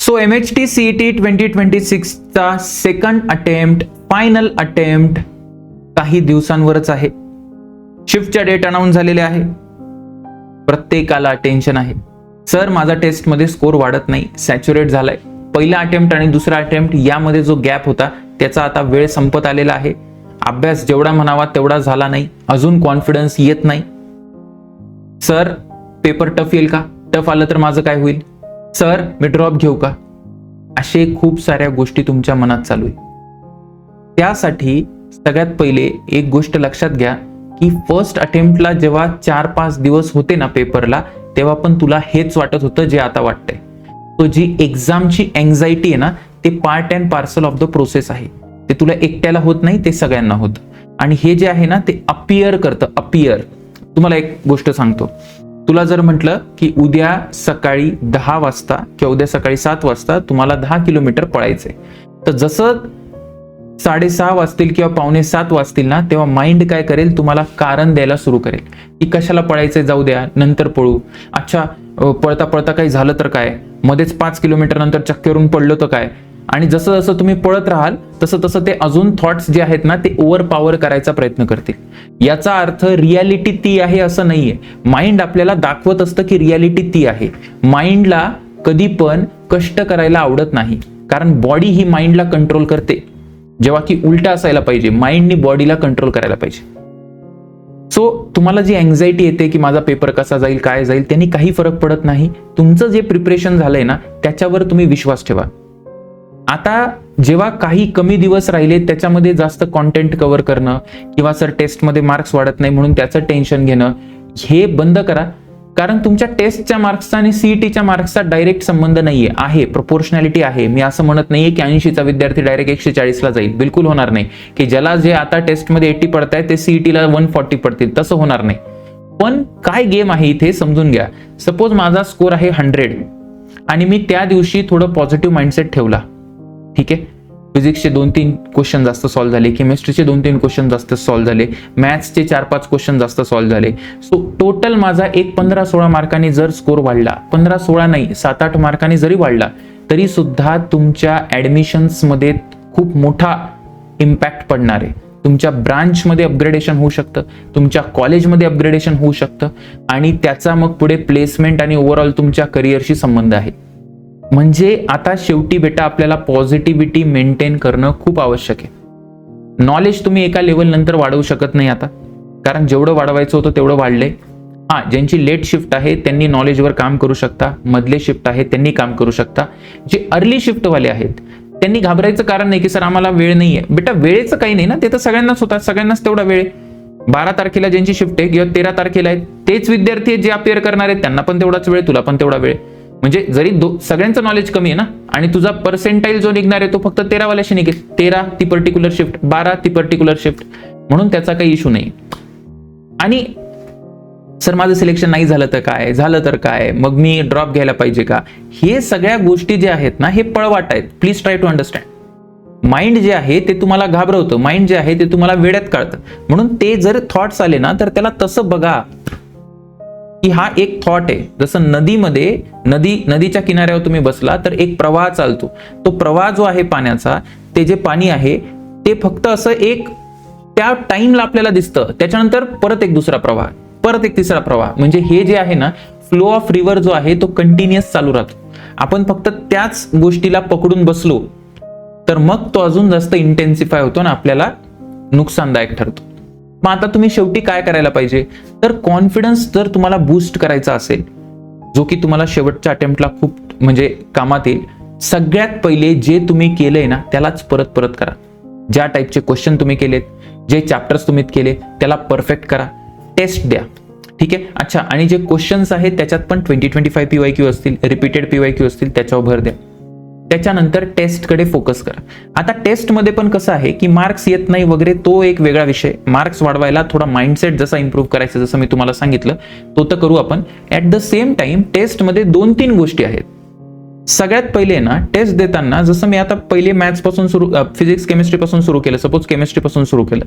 So MHT CET 2026 चा second attempt, final attempt काही दिवसांवरच आहे. शिफ्टच्या डेट अनाउन्स झालेले आहे. प्रत्येकाला टेन्शन आहे, सर माझा टेस्टमध्ये स्कोर वाढत नाही, सॅच्युरेट झालाय. पहिला अटेम्प्ट आणि दुसरा अटेम्प्ट यामध्ये जो गॅप होता त्याचा आता वेळ संपत आलेला आहे. अभ्यास जेवढा म्हणावा तेवढा झाला नाही, अजून कॉन्फिडन्स येत नाही. सर पेपर टफ येईल का, टफ आलं तर माझं काय होईल, सर मी ड्रॉप घेऊ का, असे खूप साऱ्या गोष्टी तुमच्या मनात चालू आहे. त्यासाठी सगळ्यात पहिले एक गोष्ट लक्षात घ्या की फर्स्ट अटेम्प्टला जेव्हा 4-5 दिवस होते ना पेपरला, तेव्हा पण तुला हेच वाटत होतं जे आता वाटतंय. तो जी एक्झामची एन्झायटी आहे ना, ते part and parcel of the process आहे. ते तुला एकट्याला होत नाही, ते सगळ्यांना होतं. आणि हे जे आहे ना ते अपियर करतं, अपियर. तुम्हाला एक गोष्ट सांगतो, तुला जर म्हटलं की उद्या सकाळी 10 वाजता किंवा उद्या सकाळी 7 वाजता तुम्हाला 10 किलोमीटर पळायचंय, तर जसं 6:30 वाजतील किंवा 6:45 वाजतील ना, तेव्हा माइंड काय करेल, तुम्हाला कारण द्यायला सुरू करेल की कशाला पळायचंय, जाऊ द्या नंतर पळू. अच्छा पळता पळता काही झालं तर काय, मध्येच 5 किलोमीटर नंतर चक्करून पडलो तर काय. आणि जसं जसं तुम्ही पळत राहाल तसं तसं ते अजून थॉट्स जे आहेत ना ते ओव्हर पॉवर करायचा प्रयत्न करतील. याचा अर्थ रियालिटी ती आहे असं नाहीये. माइंड आपल्याला दाखवत असतं की रियालिटी ती आहे. माइंडला कधी पण कष्ट करायला आवडत नाही, कारण बॉडी ही माइंडला कंट्रोल करते, जेव्हा की उलटा असायला पाहिजे, माइंडनी बॉडीला कंट्रोल करायला पाहिजे. सो तुम्हाला जी एन्झायटी येते की माझा पेपर कसा जाईल, काय जाईल, त्यांनी काही फरक पडत नाही. तुमचं जे प्रिपरेशन झालंय ना त्याच्यावर तुम्ही विश्वास ठेवा. आता जेव्हा काही कमी दिवस राहिले त्याच्यामध्ये जास्त कॉन्टेंट कव्हर करणं किंवा सर टेस्टमध्ये मार्क्स वाढत नाही म्हणून त्याचं टेन्शन घेणं, हे बंद करा. कारण तुमच्या टेस्टच्या मार्क्सचा आणि सीईटीच्या मार्क्सचा डायरेक्ट संबंध नाहीये. आहे प्रोपोर्शनॅलिटी आहे. मी असं म्हणत नाहीये की 80चा विद्यार्थी डायरेक्ट 140ला जाईल, बिलकुल होणार नाही. की ज्याला जे आता टेस्टमध्ये 80 पडताय ते सीईटीला 140 पडतील, तसं होणार नाही. पण काय गेम आहे इथे समजून घ्या. सपोज माझा स्कोर आहे 100 आणि मी त्या दिवशी थोडं पॉझिटिव्ह माइंडसेट ठेवला, ठीक आहे, फिजिक्सचे 2-3 क्वेश्चन जास्त सॉल्व्ह झाले, केमिस्ट्रीचे 2-3 क्वेश्चन जास्त सॉल्व्ह झाले, मॅथ्सचे 4-5 क्वेश्चन जास्त सॉल्व्ह झाले. सो टोटल माझा एक 15-16 मार्कांनी जर स्कोर वाढला, 15-16 नाही 7-8 मार्कांनी जरी वाढला, तरी सुद्धा तुमच्या ऍडमिशन्समध्ये खूप मोठा इम्पॅक्ट पडणार आहे. तुमच्या ब्रांचमध्ये अपग्रेडेशन होऊ शकतं, तुमच्या कॉलेजमध्ये अपग्रेडेशन होऊ शकतं आणि त्याचा मग पुढे प्लेसमेंट आणि ओव्हरऑल तुमच्या करिअरशी संबंध आहे. म्हणजे आता शेवटी बेटा आपल्याला पॉझिटिव्हिटी मेंटेन करणं खूप आवश्यक आहे. नॉलेज तुम्ही एका लेवल नंतर वाढवू शकत नाही आता, कारण जेवढं वाढवायचं होतं तेवढं वाढलंय. ज्यांची लेट शिफ्ट आहे त्यांनी नॉलेजवर काम करू शकता, मधले शिफ्ट आहे त्यांनी काम करू शकता. जे अर्ली शिफ्टवाले आहेत त्यांनी घाबरायचं कारण नाही की सर आम्हाला वेळ नाहीये. बेटा वेळेचं काही नाही ना, ते तर सगळ्यांनाच होतात, सगळ्यांनाच तेवढा वेळ. 12 तारखेला ज्यांची शिफ्ट आहे किंवा 13 तारखेला आहेत तेच विद्यार्थी आहेत जे अपिअर करणार आहेत, त्यांना पण तेवढाच वेळ, तुला पण तेवढा वेळ. म्हणजे जरी सगळ्यांचं नॉलेज कमी आहे ना, आणि तुझा पर्सेंटाईल जो निघणार आहे तो फक्त 13 वाल्याशी निघेल. 13 ती पर्टिक्युलर शिफ्ट, 12 ती पर्टिक्युलर शिफ्ट, म्हणून त्याचा काही इश्यू नाही. आणि सर माझं सिलेक्शन नाही झालं तर काय, झालं तर काय, मग मी ड्रॉप घ्यायला पाहिजे का, हे सगळ्या गोष्टी जे आहेत ना हे पळवाट आहेत. Please try to understand. Mind जे आहे ते तुम्हाला घाबरवतं, माइंड जे आहे ते तुम्हाला वेड्यात काढतं. म्हणून ते जर थॉट्स आले ना तर त्याला तसं बघा की हा एक थॉट आहे. जसं नदीमध्ये नदीच्या किनाऱ्यावर तुम्ही बसला तर एक प्रवाह चालतो. तो प्रवाह जो आहे पाण्याचा, ते जे पाणी आहे ते फक्त असं एक त्या टाइमला आपल्याला दिसतं, त्याच्यानंतर परत एक दुसरा प्रवाह, परत एक तिसरा प्रवाह. म्हणजे हे जे आहे ना फ्लो ऑफ रिव्हर जो आहे तो कंटिन्युअस चालू राहतो. आपण फक्त त्याच गोष्टीला पकडून बसलो तर मग तो अजून जास्त इंटेन्सिफाय होतो आणि आपल्याला नुकसानदायक ठरतो. मग आता तुम्ही शेवटी काय करायला पाहिजे, तर कॉन्फिडन्स जर तुम्हाला बूस्ट करायचा असेल, जो की तुम्हाला शेवटच्या अटेम्प्टला खूप म्हणजे कामात येईल, सगळ्यात पहिले जे तुम्ही केलंय ना त्यालाच परत परत करा. ज्या टाईपचे क्वेश्चन तुम्ही केलेत, जे चॅप्टर्स तुम्ही केले त्याला परफेक्ट करा, टेस्ट द्या, ठीक आहे. अच्छा, आणि जे क्वेश्चन्स आहेत त्याच्यात पण 20-25 PYQ असतील, रिपीटेड PYQ असतील, त्याच्यावर भर द्या. त्याच्यानंतर टेस्टकडे फोकस करा. आता टेस्टमध्ये पण कसं आहे की मार्क्स येत नाही वगैरे, तो एक वेगळा विषय. मार्क्स वाढवायला थोडा माइंडसेट जसा इम्प्रूव्ह करायचा, जसं मी तुम्हाला सांगितलं तो तर करू आपण. ऍट द सेम टाइम टेस्टमध्ये 2-3 गोष्टी आहेत. सगळ्यात पहिले ना टेस्ट देताना, जसं मी आता पहिले मॅथ्स पासून सुरू, फिजिक्स केमिस्ट्री पासून सुरू केलं, सपोज केमिस्ट्री पासून सुरू केलं,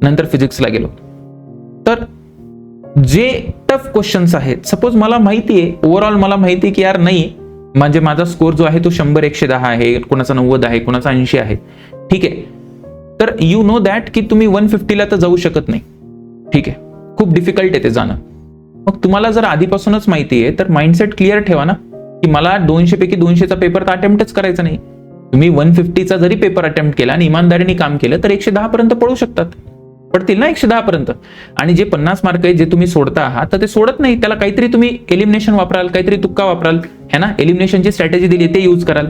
नंतर फिजिक्सला गेलो, तर जे टफ क्वेश्चन्स आहेत, सपोज मला माहिती आहे ओव्हरऑल, मला माहिती आहे की यार नाही म्हणजे माझा स्कोर जो आहे तो 100 110 आहे, कोणाचा 90 आहे, कोणाचा 80 आहे. ठीक आहे, तर यू नो दॅट की तुम्ही 150ला तर जाऊ शकत नाही. ठीक आहे, खूप डिफिकल्ट आहे ते जाणं. मग तुम्हाला जर आधीपासूनच माहिती आहे तर माइंडसेट क्लिअर ठेवा ना, की मला 200 पैकी 200चा पेपर तर अटेम्प्टच करायचा नाही. तुम्ही 150चा जरी पेपर अटेम्प्ट केला आणि इमानदारीने काम केलं तर 110 पर्यंत पडू शकतात, पडतील ना 110 पर्यंत. आणि जे 50 मार्क आहे जे तुम्ही सोडता आहात तर ते सोडत नाही, त्याला काहीतरी तुम्ही एलिमिनेशन वापराल, काहीतरी तुक्का वापराल, है ना. एलिमिनेशनची स्ट्रॅटेजी दिली ते यूज कराल.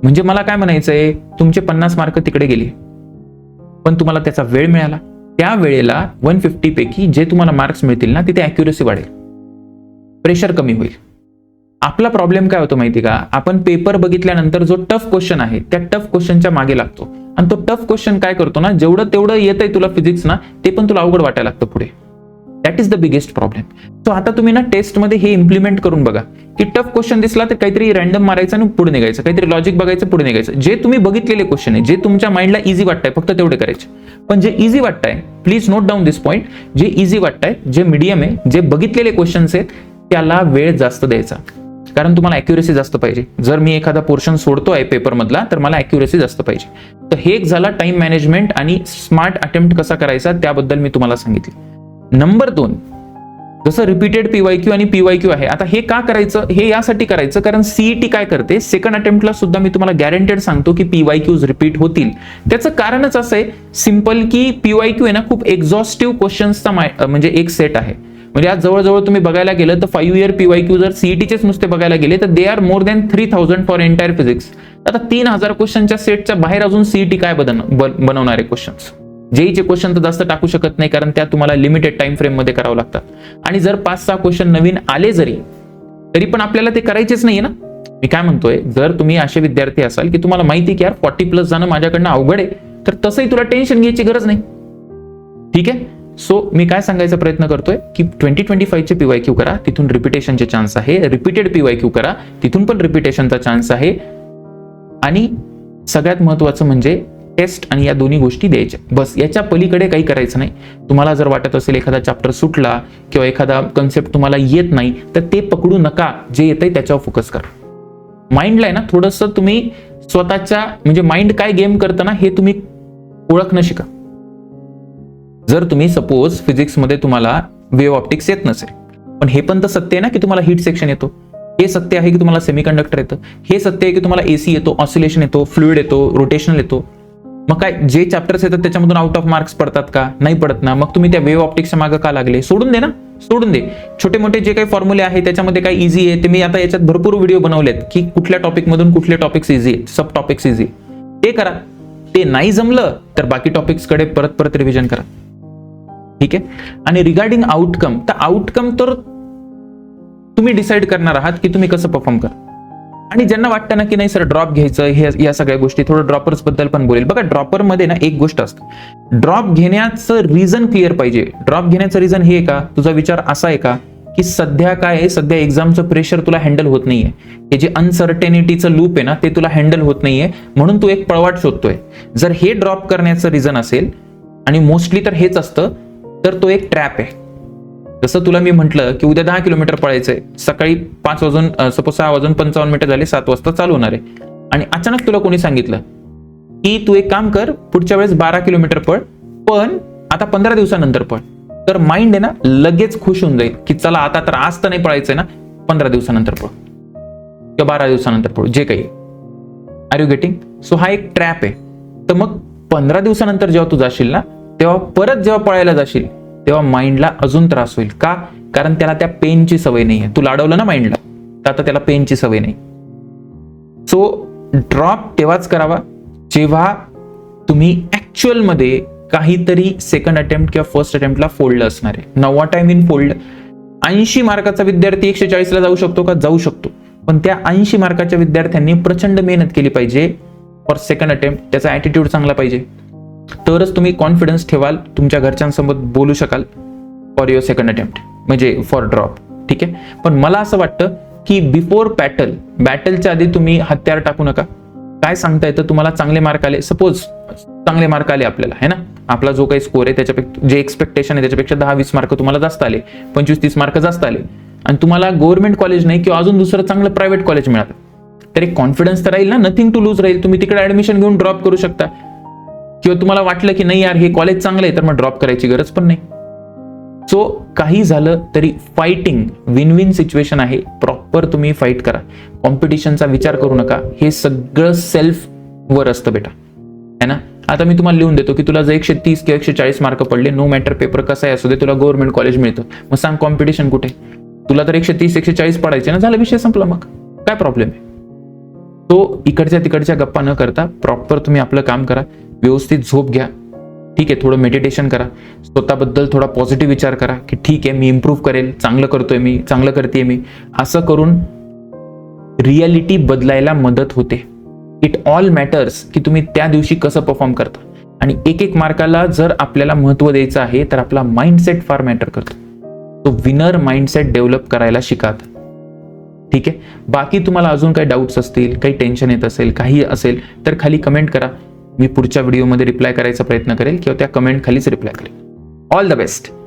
म्हणजे मला काय म्हणायचंय, तुमचे 50 मार्क तिकडे गेले पण तुम्हाला त्याचा वेळ मिळाला. त्या वेळेला 150 पैकी जे तुम्हाला मार्क्स मिळतील ना तिथे अॅक्युरेसी वाढेल, प्रेशर कमी होईल. आपला प्रॉब्लेम काय होतो माहिती का, आपण पेपर बघितल्यानंतर जो टफ क्वेश्चन आहे त्या टफ क्वेश्चनच्या मागे लागतो आणि तो टफ क्वेश्चन काय करतो ना, जेवढं तेवढं येतंय तुला फिजिक्स ना ते पण तुला अवघड वाटायला लागतं पुढे. That is the biggest problem. So आता तुम्ही ना टेस्टमध्ये हे इम्प्लिमेंट करून बघा की टफ क्वेश्चन दिसला तर काहीतरी रॅन्डम मारायचं आणि पुढे निघायचं, काहीतरी लॉजिक बघायचं, पुढे निघायचं. जे तुम्ही बघितलेले क्वेश्चन आहे, जे तुमच्या माइंडला इझी वाटतंय फक्त तेवढे करायचे. पण जे इझी वाटतंय, please note down this point, जे इझी वाटतंय, जे मीडियम आहे, जे बघितलेले क्वेश्चन्स आहेत त्याला वेळ जास्त द्यायचा, कारण तुम्हाला अॅक्युरेसी जास्त पाहिजे. जर मी एखादा पोर्शन सोडतोय पेपर मधला तर मला अॅक्युरेसी जास्त पाहिजे. तर हे एक झाला टाइम मॅनेजमेंट आणि स्मार्ट अटेम्प्ट कसा करायचा त्याबद्दल मी तुम्हाला सांगितले. नंबर 2, जसं रिपीटेड पीवायक्यू आणि पीवायक्यू आहे. आता हे का करायचं, हे यासाठी करायचं कारण सीईटी काय करते, सेकंड अटेम्प्टला सुद्धा मी तुम्हाला गॅरंटेड सांगतो की पीवायक्यूज रिपीट होतील. त्याचं कारणच असं आहे सिंपल की पीवायक्यू आहे ना खूप एक्झॉस्टिव्ह क्वेश्चन्सचा म्हणजे एक सेट आहे. म्हणजे आज जवळजवळ तुम्ही बघायला गेलं तर 5 इयर पीवायक्यू जर सीईटीचेच नुसते बघायला गेले तर they are more than 3000 for entire physics. आता 3000 क्वेश्चनच्या सेटच्या बाहेर अजून सीईटी काय बनवणारे क्वेश्चन्स. जेईचे क्वेश्चन तर जास्त टाकू शकत नाही कारण त्या तुम्हाला लिमिटेड टाइम फ्रेम मध्ये करावं लागतात. आणि जर 5-6 क्वेश्चन नवीन आले तरी पण आपल्याला ते करायचेच नाहीये ना. मी काय म्हणतोय, जर तुम्ही असे विद्यार्थी असाल की तुम्हाला माहिती की यार 40+ जाणं माझ्याकडनं अवघड आहे, तर तसंही तुला टेन्शन घ्यायची गरज नाही. ठीक आहे. सो मी काय सांगायचा प्रयत्न करतोय की 2025चे पीवायक्यू करा, तिथून रिपिटेशनचे चान्स आहे. रिपीटेड पीवायक्यू करा, तिथून पण रिपिटेशनचा चान्स आहे. आणि सगळ्यात महत्वाचं म्हणजे टेस्ट आणि या दोन्ही गोष्टी द्यायच्या, बस. याच्या पलीकडे काही करायचं नाही. तुम्हाला जर वाटत असेल एखादा चॅप्टर सुटला किंवा एखादा कन्सेप्ट तुम्हाला येत नाही तर ते पकडू नका, जे येतंय त्याच्यावर फोकस करा. माइंडला आहे ना थोडंसं तुम्ही स्वतःच्या म्हणजे माइंड काय गेम करतं ना हे तुम्ही ओळखणं शिका. जर तुम्ही सपोज फिजिक्समध्ये तुम्हाला वेव्ह ऑप्टिक्स येत नसेल, पण हे पण तर सत्य आहे ना की तुम्हाला हीट सेक्शन येतो, हे सत्य आहे की तुम्हाला सेमीकंडक्टर येतं, हे सत्य आहे की तुम्हाला एसी येतो, ऑसिलेशन येतो, फ्लुइड येतो, रोटेशनल येतो. मग काय जे चॅप्टर्स येतात त्याच्यामधून आउट ऑफ मार्क्स पडतात का? नाही पडत ना. मग तुम्ही त्या वेव्ह ऑप्टिक्सच्या मागे का लागले? सोडून दे ना, सोडून दे. छोटे मोठे जे काही फॉर्म्युले आहे त्याच्यामध्ये काय इझी आहे ते मी आता याच्यात भरपूर व्हिडिओ बनवलेत की कुठल्या टॉपिक मधून कुठले टॉपिक्स इझी आहेत, सब टॉपिक्स इझी, ते करा. ते नाही जमलं तर बाकी टॉपिक्स कडे परत रिव्हिजन करा. ठीक आहे. आणि रिगार्डिंग आउटकम, तर आउटकम तर तुम्ही डिसाईड करणार आहात की तुम्ही कसं परफॉर्म करा. आणि ज्यांना वाटतं ना की नाही सर ड्रॉप घ्यायचं, हे या सगळ्या गोष्टी, थोडं ड्रॉपर्स बद्दल पण बोलेल. बघा ड्रॉपर मध्ये ना एक गोष्ट असते, ड्रॉप घेण्याचं रिझन क्लिअर पाहिजे. ड्रॉप घेण्याचं रिझन हे का, तुझा विचार असा आहे का की सध्या काय आहे, सध्या एक्झामचं प्रेशर तुला हँडल होत नाहीये, हे जे अनसर्टेनिटीचं लूप आहे ना ते तुला हँडल होत नाहीये, म्हणून तू एक पळवाट शोधतोय. जर हे ड्रॉप करण्याचं रिझन असेल, आणि मोस्टली तर हेच असतं, तर तो एक ट्रॅप आहे. जसं तुला मी म्हटलं की उद्या 10 किलोमीटर पळायचंय, सकाळी 5 वाजून सपोज 6 वाजून 55 मिनिटं झाले, 7 वाजता चालू होणार आहे, आणि अचानक तुला कोणी सांगितलं की तू एक काम कर, पुढच्या वेळेस 12 किलोमीटर पळ, पण आता 15 दिवसानंतर पळ. तर माइंड आहे ना लगेच खुश होऊन जाईल की चला आता तर आज तर नाही पळायचंय ना, 15 दिवसानंतर पळ किंवा 12 दिवसानंतर पळ, जे काही. R you getting? सो हा एक ट्रॅप आहे. तर मग 15 दिवसानंतर जेव्हा तू जाशील ना, तेव्हा परत जेव्हा पळायला जाशील तेव्हा माइंडला अजून त्रास होईल. का? कारण त्याला त्या पेनची सवय नाहीये. तू लाडवलं ना माइंडला, तर आता त्याला पेनची सवय नाही. सो ड्रॉप तेव्हाच करावा जेव्हा तुम्ही ऍक्च्युअल मध्ये काहीतरी सेकंड अटेम्प्ट किंवा फर्स्ट अटेम्प्टला फोल्ड असणार आहे. नववा टाइम इन फोल्ड. 80 मार्काचा विद्यार्थी 140ला जाऊ शकतो का? जाऊ शकतो. पण त्या 80 मार्काच्या विद्यार्थ्यांनी प्रचंड मेहनत केली पाहिजे फॉर सेकंड अटेम्प्ट. त्याचा ऍटिट्यूड चांगला पाहिजे, तरच तुम्ही कॉन्फिडन्स ठेवाल, तुमच्या घरच्यांसोबत बोलू शकाल फॉर युअर सेकंड अटेम्प्ट, म्हणजे फॉर ड्रॉप. ठीक आहे. पण मला असं वाटतं की बिफोर बॅटलच्या आधी तुम्ही हत्यार टाकू नका. काय सांगता येतं, तुम्हाला चांगले मार्क आले, सपोज चांगले मार्क आले आपल्याला, है ना, आपला जो काही स्कोर आहे त्याच्यापेक्षा जे एक्सपेक्टेशन आहे त्याच्यापेक्षा 10-20 मार्क तुम्हाला जास्त आले, 25-30 मार्क जास्त आले, आणि तुम्हाला गव्हर्नमेंट कॉलेज नाही किंवा अजून दुसरं चांगलं प्रायव्हेट कॉलेज मिळालं, तर एक कॉन्फिडन्स तर राहील ना, नथिंग टू लूज राहील. तुम्ही तिकडे ऍडमिशन घेऊन ड्रॉप करू शकता, किंवा तुम्हाला वाटलं की नाही यार हे कॉलेज चांगलं आहे तर मग ड्रॉप करायची गरज पण नाही. सो काही झालं तरी फायटिंग विन विन सिच्युएशन आहे. प्रॉपर तुम्ही फाईट करा, कॉम्पिटिशनचा विचार करू नका. हे सगळं सेल्फ वर असतं बेटा, है ना. आता मी तुम्हाला लिहून देतो की तुला जर 130 किंवा 140 मार्क पडले, नो मॅटर पेपर कसा असू दे, तुला गव्हर्नमेंट कॉलेज मिळतं. मग सांग कॉम्पिटिशन कुठे? तुला तर 130-140 पडायचे ना, झाला विषय संपला. मग काय प्रॉब्लेम आहे? तो इकडच्या तिकडच्या गप्पा न करता प्रॉपर तुम्ही आपलं काम करा. व्यवस्थित झोप घ्या, ठीक आहे. थोडं मेडिटेशन करा, स्वतःबद्दल थोडा पॉझिटिव्ह विचार करा की ठीक आहे मी इम्प्रूव्ह करेल, चांगलं करतोय मी, चांगलं करते मी. असं करून रियालिटी बदलायला मदत होते. इट ऑल मॅटर्स की तुम्ही त्या दिवशी कसं परफॉर्म करता. आणि एक एक मार्काला जर आपल्याला महत्व द्यायचं आहे तर आपला माइंडसेट फार मॅटर करतो. तो विनर माइंडसेट डेव्हलप करायला शिका, ठीक आहे. बाकी तुम्हाला अजून काही डाऊट्स असतील, काही टेन्शन येत असेल, काही असेल तर खाली कमेंट करा. मी पुढच्या व्हिडिओमध्ये रिप्लाय करायचा प्रयत्न करेल किंवा त्या कमेंट खालीच रिप्लाय करेल. All the best.